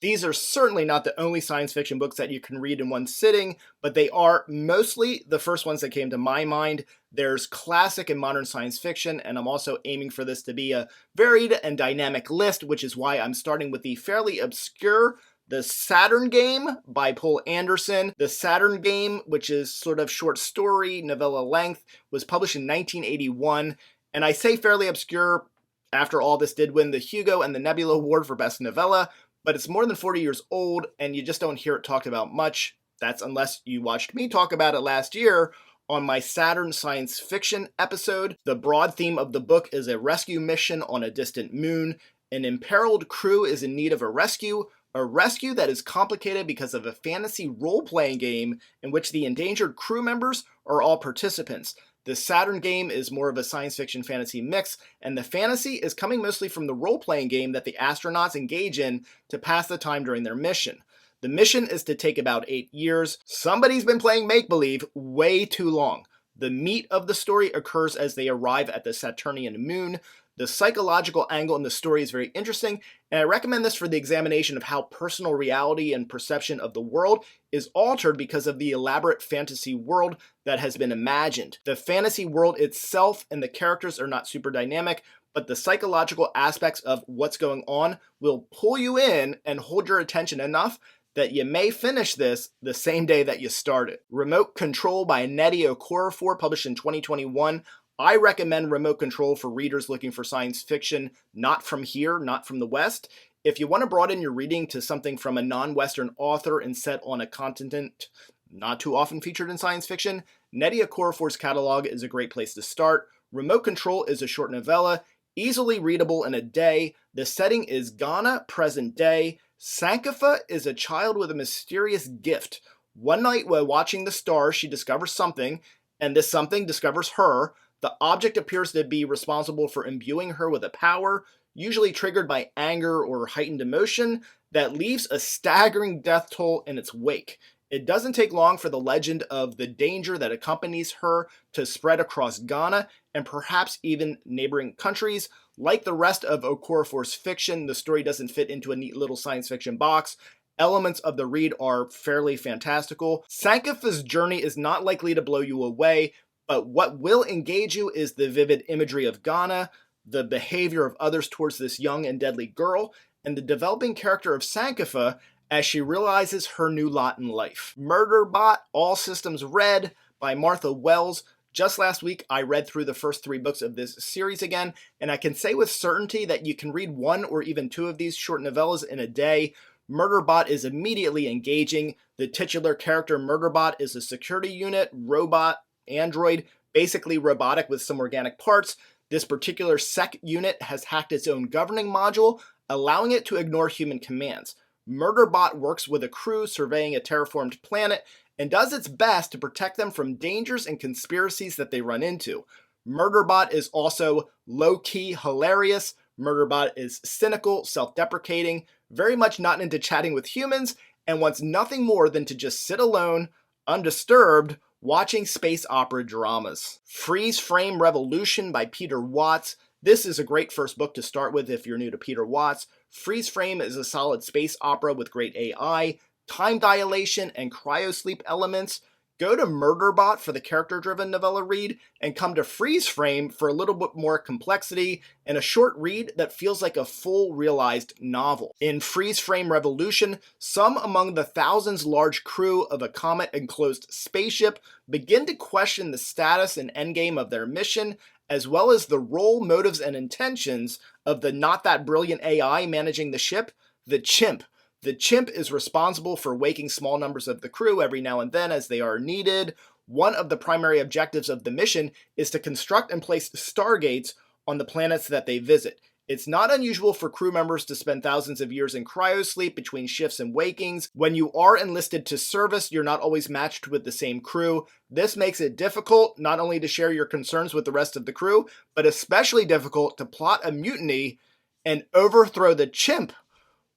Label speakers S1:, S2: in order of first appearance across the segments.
S1: These are certainly not the only science fiction books that you can read in one sitting, but they are mostly the first ones that came to my mind. There's classic and modern science fiction, and I'm also aiming for this to be a varied and dynamic list, which is why I'm starting with the fairly obscure The Saturn Game by Poul Anderson. The Saturn Game, which is sort of short story, novella length, was published in 1981, and I say fairly obscure. After all, this did win the Hugo and the Nebula Award for Best Novella, but it's more than 40 years old, and you just don't hear it talked about much. That's unless you watched me talk about it last year on my Saturn science fiction episode. The broad theme of the book is a rescue mission on a distant moon. An imperiled crew is in need of a rescue that is complicated because of a fantasy role-playing game in which the endangered crew members are all participants. The Saturn Game is more of a science fiction fantasy mix, and the fantasy is coming mostly from the role-playing game that the astronauts engage in to pass the time during their mission. The mission is to take about 8 years. Somebody's been playing make-believe way too long. The meat of the story occurs as they arrive at the Saturnian moon. The psychological angle in the story is very interesting, and I recommend this for the examination of how personal reality and perception of the world is altered because of the elaborate fantasy world that has been imagined. The fantasy world itself and the characters are not super dynamic, but the psychological aspects of what's going on will pull you in and hold your attention enough that you may finish this the same day that you start it. Remote Control by Nnedi Okorafor, published in 2021. I recommend Remote Control for readers looking for science fiction not from here, not from the West. If you want to broaden your reading to something from a non-Western author and set on a continent not too often featured in science fiction, Nnedi Okorafor's catalog is a great place to start. Remote Control is a short novella, easily readable in a day. The setting is Ghana, present day. Sankofa is a child with a mysterious gift. One night while watching the stars, she discovers something, and this something discovers her. The object appears to be responsible for imbuing her with a power, usually triggered by anger or heightened emotion, that leaves a staggering death toll in its wake. It doesn't take long for the legend of the danger that accompanies her to spread across Ghana and perhaps even neighboring countries. Like the rest of Okorafor's fiction, the story doesn't fit into a neat little science fiction box. Elements of the read are fairly fantastical. Sankofa's journey is not likely to blow you away, but what will engage you is the vivid imagery of Ghana, the behavior of others towards this young and deadly girl, and the developing character of Sankofa as she realizes her new lot in life. Murderbot, All Systems Red by Martha Wells. Just last week, I read through the first 3 books of this series again, and I can say with certainty that you can read 1 or even 2 of these short novellas in a day. Murderbot is immediately engaging. The titular character Murderbot is a security unit, robot, android, basically robotic with some organic parts. This particular sec unit has hacked its own governing module, allowing it to ignore human commands. Murderbot works with a crew surveying a terraformed planet and does its best to protect them from dangers and conspiracies that they run into. Murderbot is also low-key hilarious. Murderbot is cynical, self-deprecating, very much not into chatting with humans, and wants nothing more than to just sit alone, undisturbed, watching space opera dramas. Freeze Frame Revolution by Peter Watts. This is a great first book to start with if you're new to Peter Watts. Freeze Frame is a solid space opera with great AI, time dilation, and cryosleep elements. Go to Murderbot for the character-driven novella read, and come to Freeze Frame for a little bit more complexity and a short read that feels like a full realized novel. In Freeze Frame Revolution, some among the thousands large crew of a comet-enclosed spaceship begin to question the status and endgame of their mission, as well as the role, motives, and intentions of the not-that-brilliant AI managing the ship, the Chimp. The Chimp is responsible for waking small numbers of the crew every now and then as they are needed. One of the primary objectives of the mission is to construct and place stargates on the planets that they visit. It's not unusual for crew members to spend thousands of years in cryosleep between shifts and wakings. When you are enlisted to service, you're not always matched with the same crew. This makes it difficult not only to share your concerns with the rest of the crew, but especially difficult to plot a mutiny and overthrow the Chimp.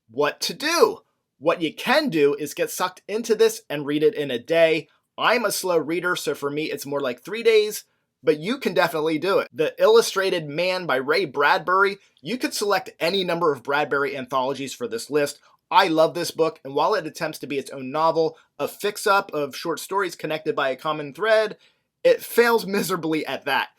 S1: What to do? What you can do is get sucked into this and read it in a day. I'm a slow reader, so for me it's more like 3 days, but you can definitely do it. The Illustrated Man by Ray Bradbury. You could select any number of Bradbury anthologies for this list. I love this book, and while it attempts to be its own novel, a fix-up of short stories connected by a common thread, it fails miserably at that.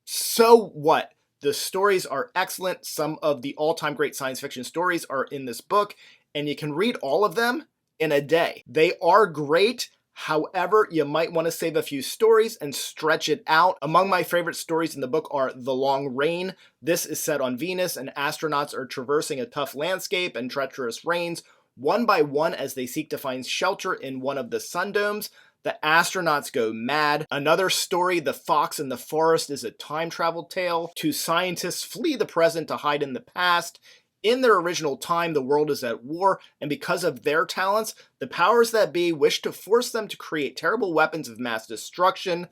S1: So what? The stories are excellent. Some of the all-time great science fiction stories are in this book, and you can read all of them in a day. They are great. However, you might want to save a few stories and stretch it out. Among my favorite stories in the book are The Long Rain. This is set on Venus, and astronauts are traversing a tough landscape and treacherous rains, one by one as they seek to find shelter in one of the sun domes. The astronauts go mad. Another story, The Fox in the Forest, is a time travel tale. Two scientists flee the present to hide in the past. In their original time, the world is at war, and because of their talents, the powers that be wish to force them to create terrible weapons of mass destruction.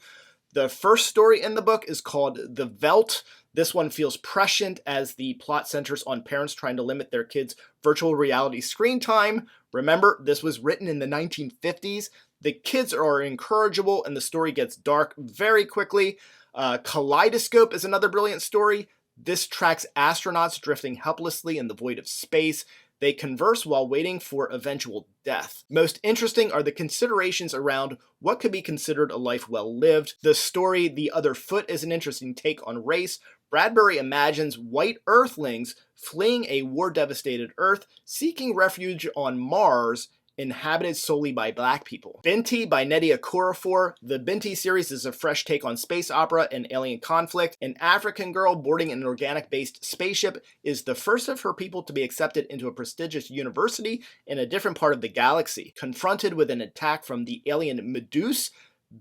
S1: The first story in the book is called The Veldt. This one feels prescient as the plot centers on parents trying to limit their kids' virtual reality screen time. Remember, this was written in the 1950s. The kids are incorrigible, and the story gets dark very quickly. Kaleidoscope is another brilliant story. This tracks astronauts drifting helplessly in the void of space. They converse while waiting for eventual death. Most interesting are the considerations around what could be considered a life well lived. The story The Other Foot is an interesting take on race. Bradbury imagines white Earthlings fleeing a war-devastated Earth, seeking refuge on Mars, inhabited solely by black people. Binti by Nnedi Okorafor. The Binti series is a fresh take on space opera and alien conflict. An African girl boarding an organic-based spaceship is the first of her people to be accepted into a prestigious university in a different part of the galaxy. Confronted with an attack from the alien Meduse,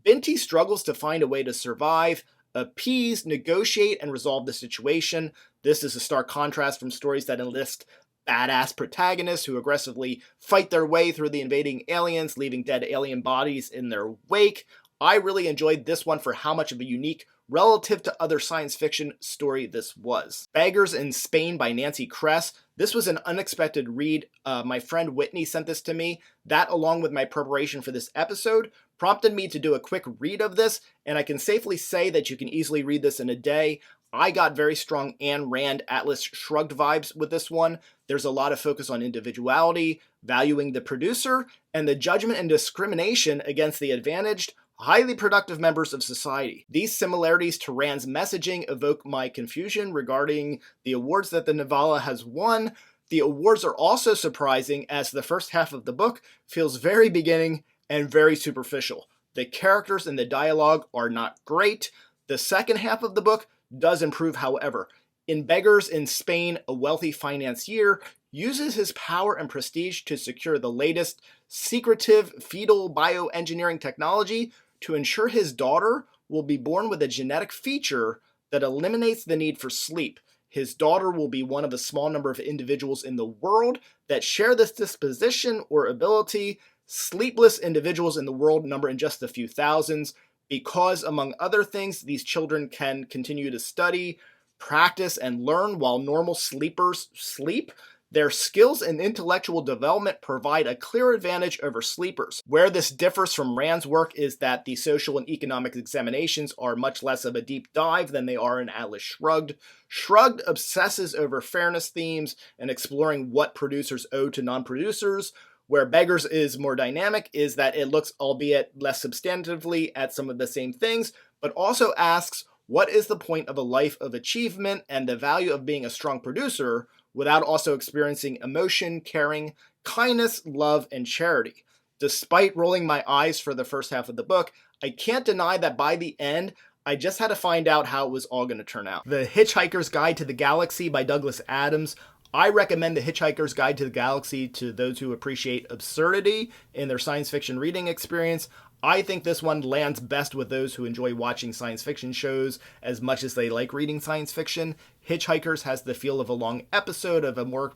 S1: Binti struggles to find a way to survive, appease, negotiate, and resolve the situation. This is a stark contrast from stories that enlist badass protagonists who aggressively fight their way through the invading aliens, leaving dead alien bodies in their wake. I really enjoyed this one for how much of a unique, relative to other science fiction story this was. Beggars in Spain by Nancy Kress. This was an unexpected read. My friend Whitney sent this to me. That, along with my preparation for this episode, prompted me to do a quick read of this, and I can safely say that you can easily read this in a day. I got very strong Ayn Rand Atlas Shrugged vibes with this one. There's a lot of focus on individuality, valuing the producer, and the judgment and discrimination against the advantaged, highly productive members of society. These similarities to Rand's messaging evoke my confusion regarding the awards that the novella has won. The awards are also surprising as the first half of the book feels very beginning and very superficial. The characters and the dialogue are not great. The second half of the book does improve, however. In Beggars in Spain, a wealthy financier uses his power and prestige to secure the latest secretive fetal bioengineering technology to ensure his daughter will be born with a genetic feature that eliminates the need for sleep. His daughter will be one of a small number of individuals in the world that share this disposition or ability. Sleepless individuals in the world number in just a few thousands. Because, among other things, these children can continue to study, practice, and learn while normal sleepers sleep, their skills and intellectual development provide a clear advantage over sleepers. Where this differs from Rand's work is that the social and economic examinations are much less of a deep dive than they are in Atlas Shrugged. Shrugged obsesses over fairness themes and exploring what producers owe to non-producers. Where Beggars is more dynamic is that it looks, albeit less substantively, at some of the same things, but also asks, what is the point of a life of achievement and the value of being a strong producer without also experiencing emotion, caring, kindness, love, and charity? Despite rolling my eyes for the first half of the book, I can't deny that by the end, I just had to find out how it was all going to turn out. The Hitchhiker's Guide to the Galaxy by Douglas Adams. I recommend The Hitchhiker's Guide to the Galaxy to those who appreciate absurdity in their science fiction reading experience. I think this one lands best with those who enjoy watching science fiction shows as much as they like reading science fiction. Hitchhiker'S has the feel of a long episode of a more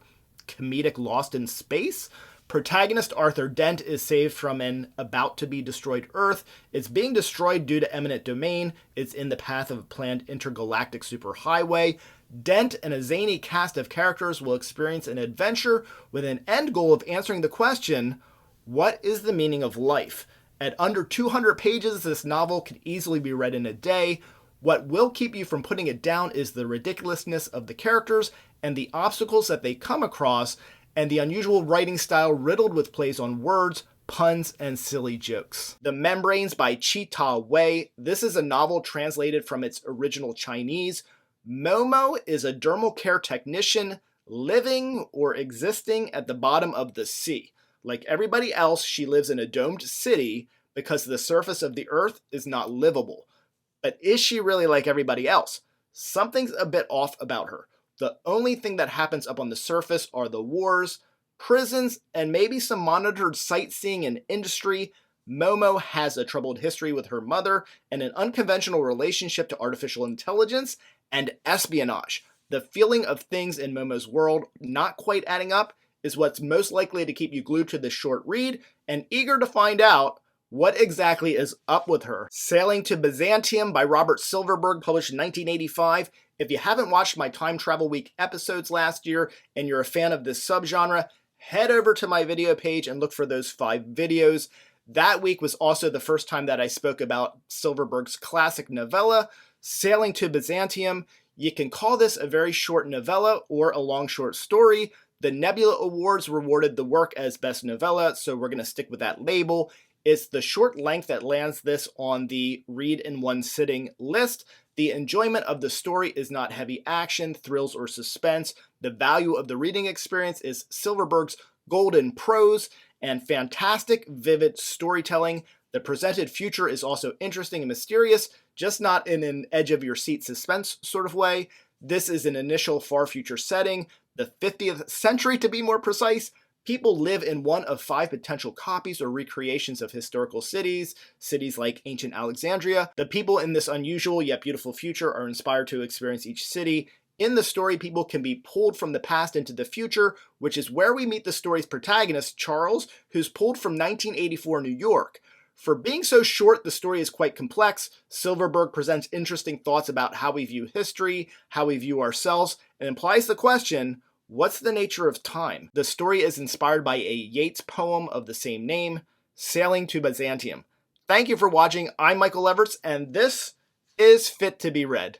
S1: comedic Lost in Space. Protagonist Arthur Dent is saved from an about-to-be-destroyed Earth. It's being destroyed due to eminent domain. It's in the path of a planned intergalactic superhighway. Dent and a zany cast of characters will experience an adventure with an end goal of answering the question, what is the meaning of life? At under 200 pages, this novel could easily be read in a day. What will keep you from putting it down is the ridiculousness of the characters and the obstacles that they come across, and the unusual writing style riddled with plays on words, puns, and silly jokes. The Membranes by Chi-Ta Wei. This is a novel translated from its original Chinese. Momo is a dermal care technician living or existing at the bottom of the sea. Like everybody else, she lives in a domed city because the surface of the earth is not livable. But is she really like everybody else? Something's a bit off about her. The only thing that happens up on the surface are the wars, prisons, and maybe some monitored sightseeing and industry. Momo has a troubled history with her mother and an unconventional relationship to artificial intelligence and espionage. The feeling of things in Momo's world not quite adding up is what's most likely to keep you glued to this short read and eager to find out what exactly is up with her. Sailing to Byzantium by Robert Silverberg, published in 1985. If you haven't watched my Time Travel Week episodes last year and you're a fan of this subgenre, head over to my video page and look for those 5 videos. That week was also the first time that I spoke about Silverberg's classic novella, Sailing to Byzantium. You can call this a very short novella or a long short story. The Nebula Awards rewarded the work as best novella, so we're going to stick with that label. It's the short length that lands this on the read in one sitting list. The enjoyment of the story is not heavy action, thrills, or suspense. The value of the reading experience is Silverberg's golden prose and fantastic, vivid storytelling. The presented future is also interesting and mysterious, just not in an edge-of-your-seat suspense sort of way. This is an initial far future setting, the 50th century to be more precise. People live in one of 5 potential copies or recreations of historical cities, cities like ancient Alexandria. The people in this unusual yet beautiful future are inspired to experience each city. In the story, people can be pulled from the past into the future, which is where we meet the story's protagonist, Charles, who's pulled from 1984 New York. For being so short, the story is quite complex. Silverberg presents interesting thoughts about how we view history, how we view ourselves, and implies the question, what's the nature of time? The story is inspired by a Yeats poem of the same name, Sailing to Byzantium. Thank you for watching. I'm Michael Everts, and this is Fit to be Read.